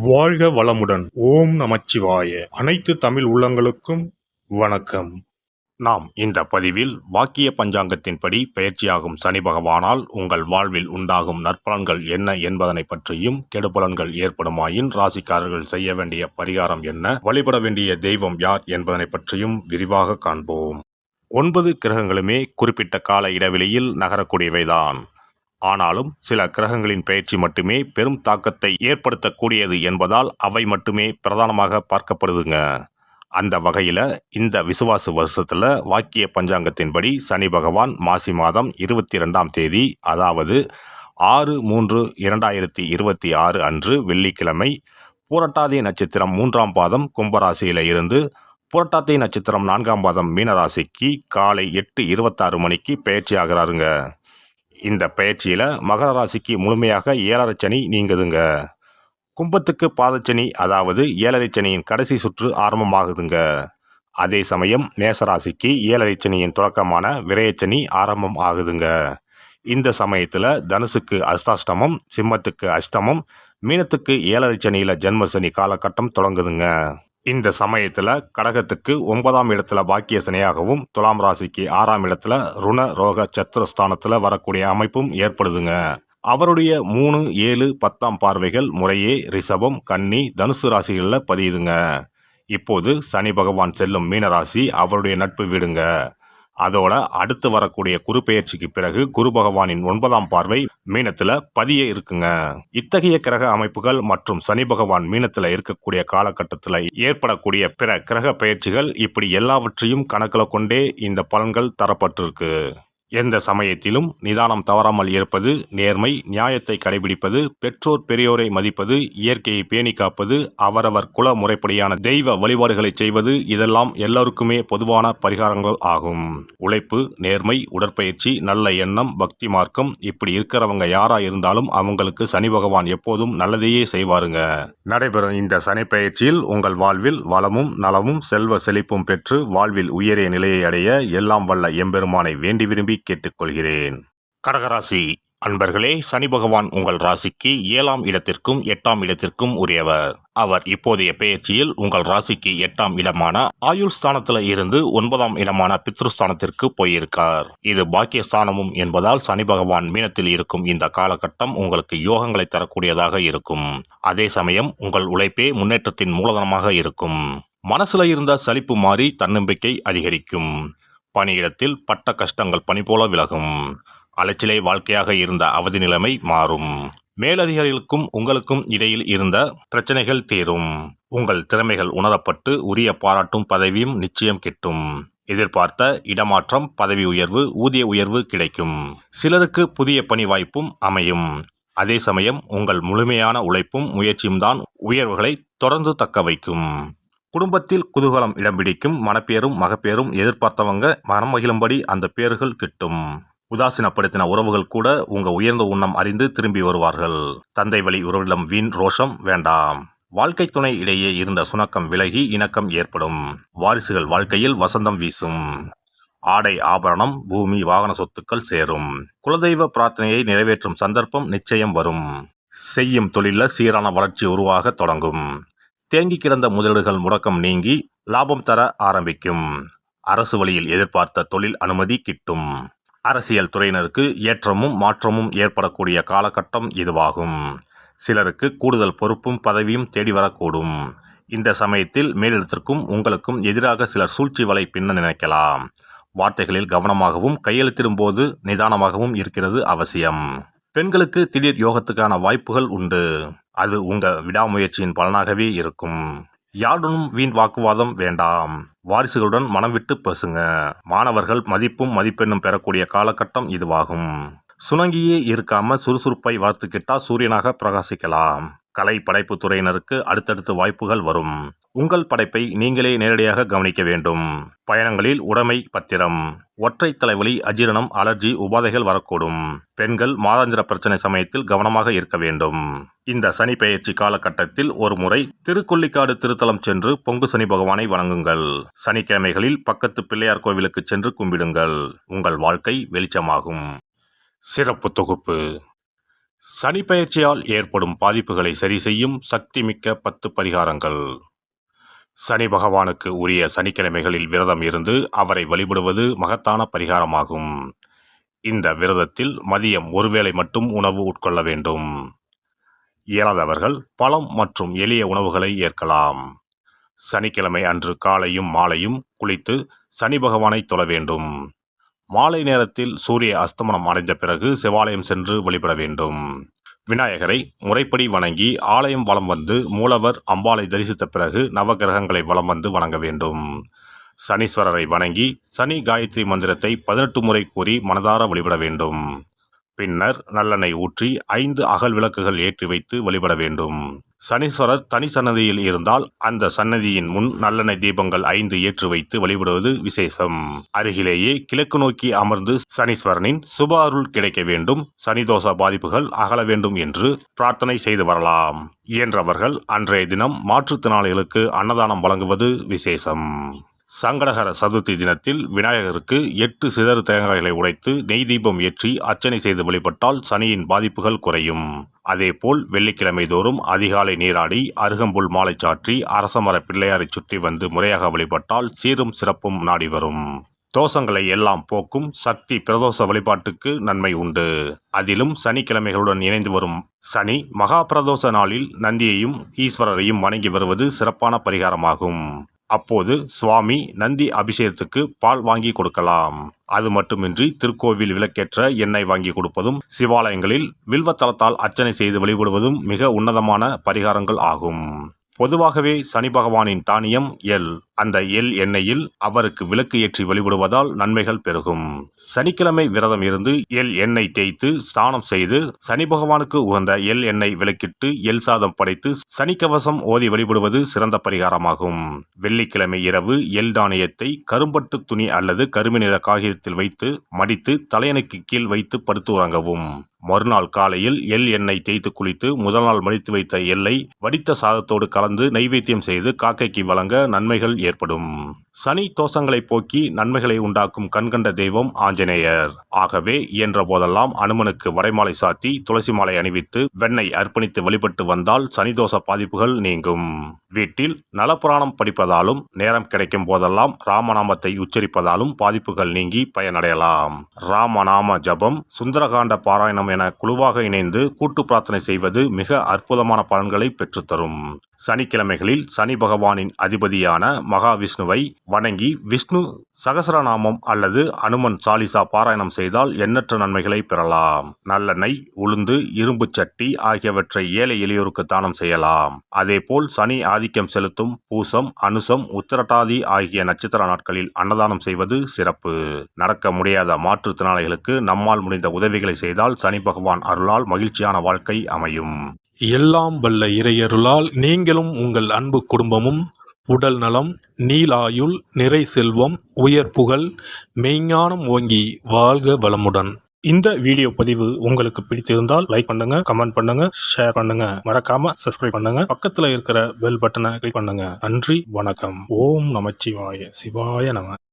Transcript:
வாழ்க வளமுடன். ஓம் நமச்சிவாய. அனைத்து தமிழ் உள்ளங்களுக்கும் வணக்கம். நாம் இந்த பதிவில் வாக்கிய பஞ்சாங்கத்தின்படி பெயர்ச்சியாகும் சனி பகவானால் உங்கள் வாழ்வில் உண்டாகும் நற்பலன்கள் என்ன என்பதனை பற்றியும், கெடுபலன்கள் ஏற்படுமாயின் ராசிக்காரர்கள் செய்ய வேண்டிய பரிகாரம் என்ன, வழிபட வேண்டிய தெய்வம் யார் என்பதனை பற்றியும் விரிவாக காண்போம். 9 கிரகங்களுமே குறிப்பிட்ட கால இடைவெளியில் நகரக்கூடியவைதான். ஆனாலும் சில கிரகங்களின் பெயர்ச்சி மட்டுமே பெரும் தாக்கத்தை ஏற்படுத்தக்கூடியது என்பதால் அவை மட்டுமே பிரதானமாக பார்க்கப்படுதுங்க. அந்த வகையில் இந்த விசுவாச வருஷத்தில் வாக்கிய பஞ்சாங்கத்தின்படி சனி பகவான் மாசி மாதம் 22ஆம் தேதி, அதாவது 6/3/2026 அன்று வெள்ளிக்கிழமை, பூரட்டாதி நட்சத்திரம் 3ஆம் பாதம் கும்பராசியில் இருந்து புரட்டாதி நட்சத்திரம் 4ஆம் பாதம் மீனராசிக்கு காலை 8:26 மணிக்கு பெயர்ச்சி ஆகிறாருங்க. இந்த பயிற்சியில் மகர ராசிக்கு முழுமையாக 7.5 சனி நீங்குதுங்க. கும்பத்துக்கு பாதச்சனி, அதாவது 7.5 சனியின் கடைசி சுற்று ஆரம்பமாகுதுங்க. அதே சமயம் மேசராசிக்கு 7.5 சனியின் தொடக்கமான விரயச்சனி ஆரம்பம் ஆகுதுங்க. இந்த சமயத்தில் தனுசுக்கு அஷ்டாஷ்டமம், சிம்மத்துக்கு அஷ்டமம், மீனத்துக்கு 7.5 சனியில் ஜென்மசனி காலகட்டம் தொடங்குதுங்க. இந்த சமயத்தில் கடகத்துக்கு 9ஆம் இடத்துல பாக்கிய சனியாகவும், துலாம் ராசிக்கு 6ஆம் இடத்துல ருண ரோக சத்துருஸ்தானத்தில் வரக்கூடிய அமைப்பும் ஏற்படுதுங்க. அவருடைய 3, 7, 10ஆம் பார்வைகள் முறையே ரிஷபம், கன்னி, தனுசு ராசிகளில் பதியுதுங்க. இப்போது சனி பகவான் செல்லும் மீனராசி அவருடைய நட்பு வீடுங்க. அதோட அடுத்து வரக்கூடிய குரு பெயர்ச்சிக்கு பிறகு குரு பகவானின் 9ஆம் பார்வை மீனத்துல பதிய இருக்குங்க. இத்தகைய கிரக அமைப்புகள் மற்றும் சனி பகவான் மீனத்துல இருக்கக்கூடிய காலகட்டத்தில் ஏற்படக்கூடிய பிற கிரக பெயர்ச்சிகள், இப்படி எல்லாவற்றையும் கணக்கில் கொண்டே இந்த பலன்கள் தரப்பட்டிருக்கு. எந்த சமயத்திலும் நிதானம் தவறாமல் இருப்பது, நேர்மை, நியாயத்தை கடைபிடிப்பது, பெற்றோர் பெரியோரை மதிப்பது, இயற்கையை பேணி காப்பது, அவரவர் குல முறைப்படியான தெய்வ வழிபாடுகளை செய்வது, இதெல்லாம் எல்லோருக்குமே பொதுவான பரிகாரங்கள் ஆகும். உழைப்பு, நேர்மை, உடற்பயிற்சி, நல்ல எண்ணம், பக்தி மார்க்கம், இப்படி இருக்கிறவங்க யாரா இருந்தாலும் அவங்களுக்கு சனி பகவான் எப்போதும் நல்லதையே செய்வாருங்க. நடைபெறும் இந்த சனி பயிற்சியில் உங்கள் வாழ்வில் வளமும் நலமும் செல்வ செழிப்பும் பெற்று வாழ்வில் உயரிய நிலையை அடைய எல்லாம் வல்ல எம்பெருமானை வேண்டி விரும்பி கேட்டுக்கொள்கிறேன். கடகராசி அன்பர்களே, சனி பகவான் உங்கள் ராசிக்கு 7ஆம் இடத்திற்கும் 8ஆம் இடத்திற்கும் உரியவர். அவர் இப்போதைய பெயர்ச்சியில் உங்கள் ராசிக்கு 8ஆம் இடமான ஆயுள் ஸ்தானத்தில் இருந்து 9ஆம் இடமான பித்ருஸ்தானத்திற்கு போயிருக்கார். இது பாக்கியஸ்தானமும் என்பதால் சனி பகவான் மீனத்தில் இருக்கும் இந்த காலகட்டம் உங்களுக்கு யோகங்களை தரக்கூடியதாக இருக்கும். அதே சமயம் உங்கள் உழைப்பே முன்னேற்றத்தின் மூலதனமாக இருக்கும். மனசுல இருந்த சலிப்பு மாறி தன்னம்பிக்கை அதிகரிக்கும். பணியிடத்தில் பட்ட கஷ்டங்கள் பனி போல விலகும். அலைச்சலை வாழ்க்கையாக இருந்த அவதி நிலைமை மாறும். மேலதிகாரிகளுக்கும் உங்களுக்கும் இடையில் இருந்த பிரச்சனைகள் தீரும். உங்கள் திறமைகள் உணரப்பட்டு உரிய பாராட்டும் பதவியும் நிச்சயம் கிட்டும். எதிர்பார்த்த இடமாற்றம், பதவி உயர்வு, ஊதிய உயர்வு கிடைக்கும். சிலருக்கு புதிய பணி வாய்ப்பும் அமையும். அதே சமயம் உங்கள் முழுமையான உழைப்பும் முயற்சியும் தான் உயர்வுகளை தொடர்ந்து தக்க வைக்கும். குடும்பத்தில் குதூகலம் இடம் பிடிக்கும். மனப்பேரும் மகப்பேரும் எதிர்பார்த்தவங்க மனம் மகிழும்படி அந்த பேர்கள் கிட்டும். உதாசீனப்படுத்தின உறவுகள் கூட உங்க உயர்ந்த உண்ணம் அறிந்து திரும்பி வருவார்கள். தந்தை வழி உறவிடம் வீண் ரோஷம் வேண்டாம். வாழ்க்கை துணை இடையே இருந்த சுணக்கம் விலகி இணக்கம் ஏற்படும். வாரிசுகள் வாழ்க்கையில் வசந்தம் வீசும். ஆடை ஆபரணம், பூமி, வாகன சொத்துக்கள் சேரும். குலதெய்வ பிரார்த்தனையை நிறைவேற்றும் சந்தர்ப்பம் நிச்சயம் வரும். செய்யும் தொழில சீரான வளர்ச்சி உருவாக தொடங்கும். தேங்கி கிடந்த முதலீடுகள் முடக்கம் நீங்கி லாபம் தர ஆரம்பிக்கும். அரசு வழியில் எதிர்பார்த்த தொழில் அனுமதி கிட்டும். அரசியல் துறையினருக்கு ஏற்றமும் மாற்றமும் ஏற்படக்கூடிய காலகட்டம் இதுவாகும். சிலருக்கு கூடுதல் பொறுப்பும் பதவியும் தேடி வரக்கூடும். இந்த சமயத்தில் மேலிடத்திற்கும் உங்களுக்கும் எதிராக சிலர் சூழ்ச்சி வலை பின்ன நினைக்கலாம். வார்த்தைகளில் கவனமாகவும் கையெழுத்திடும் போது நிதானமாகவும் இருக்கிறது அவசியம். பெண்களுக்கு திடீர் யோகத்துக்கான வாய்ப்புகள் உண்டு. அது உங்க விடாமுயற்சியின் பலனாகவே இருக்கும். யாருடனும் வீண் வாக்குவாதம் வேண்டாம். வாரிசுகளுடன் மனம் விட்டு பேசுங்க. மாணவர்கள் மதிப்பும் மதிப்பெண்ணும் பெறக்கூடிய காலகட்டம் இதுவாகும். சுணங்கியே இருக்காம சுறுசுறுப்பை வளர்த்துக்கிட்டா சூரியனாக பிரகாசிக்கலாம். கலை படைப்பு துறையினருக்கு அடுத்தடுத்து வாய்ப்புகள் வரும். உங்கள் படைப்பை நீங்களே நேரடியாக கவனிக்க வேண்டும். பயணங்களில் உடைமை பத்திரம். ஒற்றை தலைவலி, அஜீரணம், அலர்ஜி உபாதைகள் வரக்கூடும். பெண்கள் மாதாந்திர பிரச்சனை சமயத்தில் கவனமாக இருக்க வேண்டும். இந்த சனி பெயர்ச்சி காலகட்டத்தில் ஒரு முறை திருக்கொள்ளிக்காடு திருத்தலம் சென்று பொங்கு சனி பகவானை வணங்குங்கள். சனிக்கிழமைகளில் பக்கத்து பிள்ளையார் கோவிலுக்கு சென்று கும்பிடுங்கள். உங்கள் வாழ்க்கை வெளிச்சமாகும். சிறப்பு தொகுப்பு. சனி பெயர்ச்சியால் ஏற்படும் பாதிப்புகளை சரி செய்யும் சக்திமிக்க 10 பரிகாரங்கள். சனி பகவானுக்கு உரிய சனிக்கிழமைகளில் விரதம் இருந்து அவரை வழிபடுவது மகத்தான பரிகாரமாகும். இந்த விரதத்தில் மதியம் ஒருவேளை மட்டும் உணவு உட்கொள்ள வேண்டும். இயலாதவர்கள் பழம் மற்றும் எளிய உணவுகளை ஏற்கலாம். சனிக்கிழமை அன்று காலையும் மாலையும் குளித்து சனி பகவானை தொழ வேண்டும். மாலை நேரத்தில் சூரிய அஸ்தமனம் அடைந்த பிறகு சிவாலயம் சென்று வழிபட வேண்டும். விநாயகரை முறைப்படி வணங்கி ஆலயம் வலம் வந்து மூலவர் அம்பாளை தரிசித்த பிறகு நவகிரகங்களை வலம் வந்து வணங்க வேண்டும். சனீஸ்வரரை வணங்கி சனி காயத்ரி மந்திரத்தை 18 முறை கூறி மனதார வழிபட வேண்டும். பின்னர் நல்லெண்ணெய் ஊற்றி 5 அகல் விளக்குகள் ஏற்றி வைத்து வழிபட வேண்டும். சனீஸ்வரர் தனி சன்னதியில் இருந்தால் அந்த சன்னதியின் முன் நல்லெண்ணெய் தீபங்கள் 5 ஏற்றி வைத்து வழிபடுவது விசேஷம். அருகிலேயே கிழக்கு நோக்கி அமர்ந்து சனீஸ்வரனின் சுப அருள் கிடைக்க வேண்டும், சனிதோஷ பாதிப்புகள் அகல வேண்டும் என்று பிரார்த்தனை செய்து வரலாம். இயன்றவர்கள் அன்றைய தினம் மாற்றுத்திறனாளிகளுக்கு அன்னதானம் வழங்குவது விசேஷம். சங்கடகர சதுர்த்தி தினத்தில் விநாயகருக்கு 8 சிதறு தேங்காய்களை உடைத்து நெய் தீபம் ஏற்றி அர்ச்சனை செய்து வழிபட்டால் சனியின் பாதிப்புகள் குறையும். அதேபோல் வெள்ளிக்கிழமை தோறும் அதிகாலை நீராடி அருகம்புல் மாலை சாற்றி அரசமர பிள்ளையாரை சுற்றி வந்து முறையாக வழிபட்டால் சீரும் சிறப்பும் நாடி வரும். தோஷங்களை எல்லாம் போக்கும் சக்தி பிரதோஷ வழிபாட்டுக்கு நன்மை உண்டு. அதிலும் சனிக்கிழமைகளுடன் இணைந்து வரும் சனி மகா பிரதோஷ நாளில் நந்தியையும் ஈஸ்வரரையும் வணங்கி வருவது சிறப்பான பரிகாரமாகும். அப்போது சுவாமி நந்தி அபிஷேகத்துக்கு பால் வாங்கி கொடுக்கலாம். அது மட்டுமின்றி திருக்கோவில் விளக்கேற்ற எண்ணெய் வாங்கி கொடுப்பதும் சிவாலயங்களில் வில்வத்தலத்தால் அர்ச்சனை செய்து வழிபடுவதும் மிக உன்னதமான பரிகாரங்கள் ஆகும். பொதுவாகவே சனி பகவானின் தானியம் எள். அந்த எள் எண்ணெயில் அவருக்கு விளக்கு ஏற்றி வழிபடுவதால் நன்மைகள் பெருகும். சனிக்கிழமை விரதம் இருந்து எள் எண்ணெய் தேய்த்து ஸ்நானம் செய்து சனி பகவானுக்கு உகந்த எள் எண்ணெய் விளக்கிட்டு எள் சாதம் படைத்து சனிக்கவசம் ஓதி வழிபடுவது சிறந்த பரிகாரமாகும். வெள்ளிக்கிழமை இரவு எள் தானியத்தை கரும்பட்டு துணி அல்லது கருமை நிற காகிதத்தில் வைத்து மடித்து தலையணைக்கு கீழ் வைத்து படுத்து உறங்கவும். மறுநாள் காலையில் எள் எண்ணெய் தேய்த்து குளித்து முதல் நாள் மடித்து வைத்த எள்ளை வடித்த சாதத்தோடு கலந்து நைவேத்தியம் செய்து காக்கைக்கு வழங்க நன்மைகள் ஏற்படும். சனி தோஷங்களை போக்கி நன்மைகளை உண்டாக்கும் கண்கண்ட தெய்வம் ஆஞ்சநேயர். ஆகவே இயன்ற போதெல்லாம் அனுமனுக்கு வடைமாலை சாத்தி துளசி மாலை அணிவித்து வெண்ணெய் அர்ப்பணித்து வழிபட்டு வந்தால் சனிதோஷ பாதிப்புகள் நீங்கும். வீட்டில் நலப்புராணம் படிப்பதாலும் நேரம் கிடைக்கும் போதெல்லாம் ராமநாமத்தை உச்சரிப்பதாலும் பாதிப்புகள் நீங்கி பயனடையலாம். ராமநாம ஜபம், சுந்தரகாண்ட பாராயணம் என குழுவாக இணைந்து கூட்டு பிரார்த்தனை செய்வது மிக அற்புதமான பலன்களை பெற்றுத்தரும். சனிக்கிழமைகளில் சனி பகவானின் அதிபதியான மகாவிஷ்ணுவை வணங்கி விஷ்ணு சகசரநாமம் அல்லது அனுமன் சாலிசா பாராயணம் செய்தால் எண்ணற்ற நன்மைகளை பெறலாம். நல்லெண்ணெய், உளுந்து, இரும்பு சட்டி ஆகியவற்றை ஏழை எளியோருக்கு தானம் செய்யலாம். அதேபோல் சனி ஆதிக்கம் செலுத்தும் பூசம், அனுசம், உத்திரட்டாதி ஆகிய நட்சத்திர நாட்களில் அன்னதானம் செய்வது சிறப்பு. நடக்க முடியாத மாற்றுத்திறனாளிகளுக்கு நம்மால் முடிந்த உதவிகளை செய்தால் சனி பகவான் அருளால் மகிழ்ச்சியான வாழ்க்கை அமையும். எல்லாம் வல்ல இறையருளால் நீங்களும் உங்கள் அன்பு குடும்பமும் உடல் நலம், நீலாயுள், நிறை செல்வம், உயர் புகழ், மெய்ஞானம் ஓங்கி வாழ்க வளமுடன். இந்த வீடியோ பதிவு உங்களுக்கு பிடித்திருந்தால் லைக் பண்ணுங்க, கமெண்ட் பண்ணுங்க, ஷேர் பண்ணுங்க, மறக்காம சப்ஸ்கிரைப் பண்ணுங்க, பக்கத்துல இருக்கிற பெல் பட்டனை கிளிக் பண்ணுங்க. நன்றி, வணக்கம். ஓம் நமச்சிவாய. சிவாய நம.